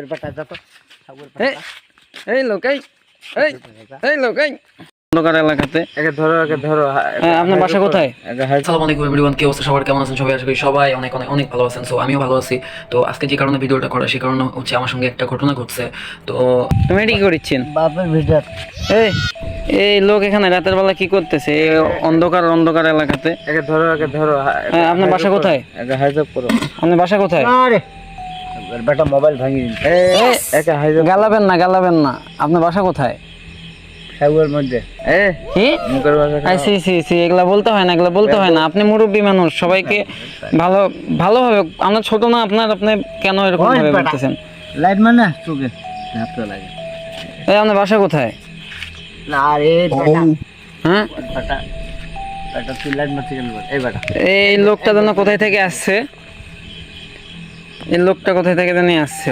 সাগুর পাটা যা তো সাগুর এই পাটা এই লোক এই লোক অন্ধকার এলাকাতে একে ধরো আপনার বাসা কোথায়? আসসালামু আলাইকুম এভরিওয়ান, কি অবস্থা সবার, কেমন আছেন সবাই? আশা করি সবাই অনেক অনেক অনেক ভালো আছেন। সো আমিও ভালো আছি। তো আজকে যে কারণে ভিডিওটা করা, সেই কারণে হচ্ছে আমার সঙ্গে একটা ঘটনা ঘটছে। তো তুমি এটি কি করছেন? বাপের ভিডিও এই এই লোক এখানে রাতের বেলা কি করতেছে এই অন্ধকার এলাকাতে? একে ধরো আপনার বাসা কোথায়? একে হাইজব করো আপনার বাসা কোথায়? আরে বেটা মোবাইল ভাঙি একে হাইজব গালাবেন না, আপনার বাসা কোথায়? সাগুর মধ্যে কি মুখের ভাষা সি এগুলা বলতে হয় না, আপনি মুরব্বী মানুষ, সবাইকে ভালোভাবে, আমরা ছোট না আপনার, আপনি কেন এরকম ভাবে বলতেছেন? লাইট মানে চোখে নাপতে লাগে এই আপনার বাসা কোথায়? না আরে হ্যাঁ, বেটা বেটা তুই লাইট মারতে গেল এই বেটা এই লোকটা যেন কোথায় থেকে আসছে, এই লোকটা কোথায় থেকে জানি আসছে।